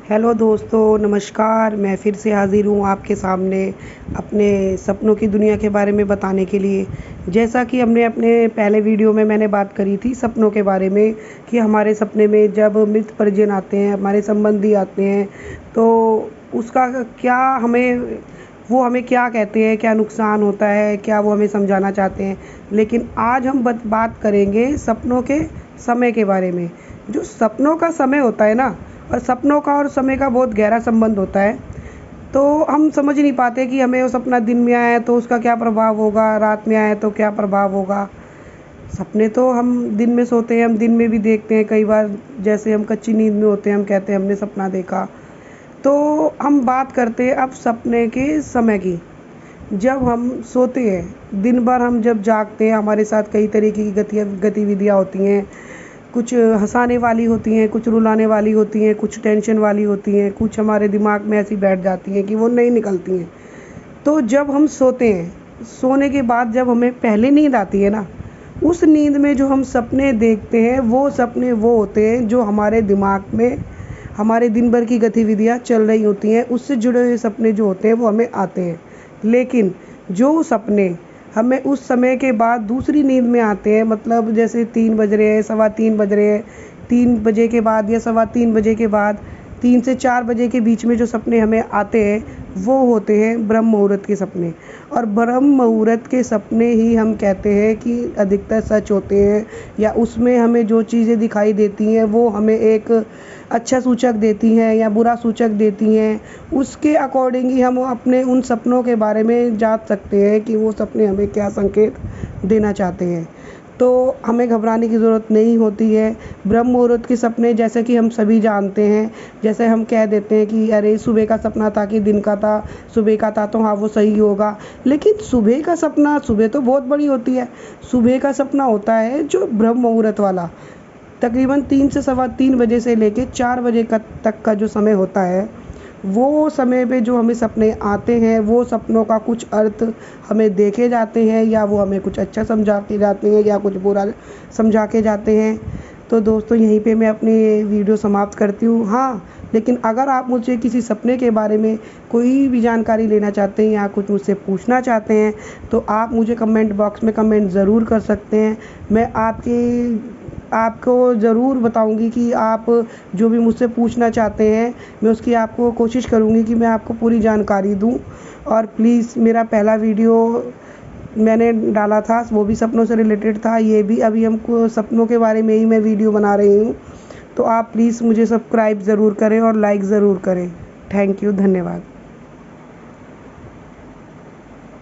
Hello दोस्तों, नमस्कार। मैं फिर से हाज़िर हूँ आपके सामने अपने सपनों की दुनिया के बारे में बताने के लिए। जैसा कि हमने अपने पहले वीडियो में मैंने बात करी थी सपनों के बारे में कि हमारे सपने में जब मृत परिजन आते हैं, हमारे संबंधी आते हैं, तो उसका क्या हमें वो हमें क्या कहते हैं, क्या नुकसान होता है, क्या वो हमें समझाना चाहते हैं। लेकिन आज हम बात करेंगे सपनों के समय के बारे में। जो सपनों का समय होता है ना, और सपनों का और समय का बहुत गहरा संबंध होता है। तो हम समझ नहीं पाते कि हमें वो सपना दिन में आया है तो उसका क्या प्रभाव होगा, रात में आया है तो क्या प्रभाव होगा। सपने तो हम दिन में सोते हैं, हम दिन में भी देखते हैं कई बार। जैसे हम कच्ची नींद में होते हैं, हम कहते हैं हमने सपना देखा। तो हम बात करते हैं अब सपने के समय की। जब हम सोते हैं, दिन भर हम जब जागते हैं, हमारे साथ कई तरीके की गतिविधियाँ होती हैं। कुछ हंसाने वाली होती हैं, कुछ रुलाने वाली होती हैं, कुछ टेंशन वाली होती हैं, कुछ हमारे दिमाग में ऐसी बैठ जाती हैं कि वो नहीं निकलती हैं। तो जब हम सोते हैं, सोने के बाद जब हमें पहले नींद आती है ना, उस नींद में जो हम सपने देखते हैं वो सपने वो होते हैं जो हमारे दिमाग में हमारे दिन भर की गतिविधियाँ चल रही होती हैं, उससे जुड़े हुए सपने जो होते हैं वो हमें आते हैं। लेकिन जो सपने हमें उस समय के बाद दूसरी नींद में आते हैं, मतलब जैसे 3 बज रहे हैं, सवा 3 बज रहे हैं, 3 बजे के बाद या सवा 3 बजे के बाद 3 से 4 बजे के बीच में जो सपने हमें आते हैं वो होते हैं ब्रह्म मुहूर्त के सपने। और ब्रह्म मुहूर्त के सपने ही हम कहते हैं कि अधिकतर सच होते हैं, या उसमें हमें जो चीज़ें दिखाई देती हैं वो हमें एक अच्छा सूचक देती हैं या बुरा सूचक देती हैं। उसके अकॉर्डिंग ही हम अपने उन सपनों के बारे में जान सकते हैं कि वो सपने हमें क्या संकेत देना चाहते हैं। तो हमें घबराने की ज़रूरत नहीं होती है। ब्रह्म मुहूर्त के सपने जैसे कि हम सभी जानते हैं, जैसे हम कह देते हैं कि अरे सुबह का सपना था कि दिन का था, सुबह का था तो हाँ वो सही होगा। लेकिन सुबह का सपना, सुबह तो बहुत बड़ी होती है। सुबह का सपना होता है जो ब्रह्म मुहूर्त वाला, तकरीबन 3 से सवा 3 बजे से लेके 4 बजे तक का जो समय होता है, वो समय पे जो हमें सपने आते हैं वो सपनों का कुछ अर्थ हमें देखे जाते हैं, या वो हमें कुछ अच्छा समझा के जाते हैं या कुछ बुरा समझा के जाते हैं। तो दोस्तों यहीं पे मैं अपनी वीडियो समाप्त करती हूँ। हाँ, लेकिन अगर आप मुझे किसी सपने के बारे में कोई भी जानकारी लेना चाहते हैं या कुछ मुझसे पूछना चाहते हैं तो आप मुझे कमेंट बॉक्स में कमेंट ज़रूर कर सकते हैं। मैं आपको ज़रूर बताऊंगी कि आप जो भी मुझसे पूछना चाहते हैं, मैं उसकी आपको कोशिश करूंगी कि मैं आपको पूरी जानकारी दूं। और प्लीज़, मेरा पहला वीडियो मैंने डाला था वो भी सपनों से रिलेटेड था, ये भी अभी हमको सपनों के बारे में ही मैं वीडियो बना रही हूँ। तो आप प्लीज़ मुझे सब्सक्राइब ज़रूर करें और लाइक ज़रूर करें। थैंक यू, धन्यवाद।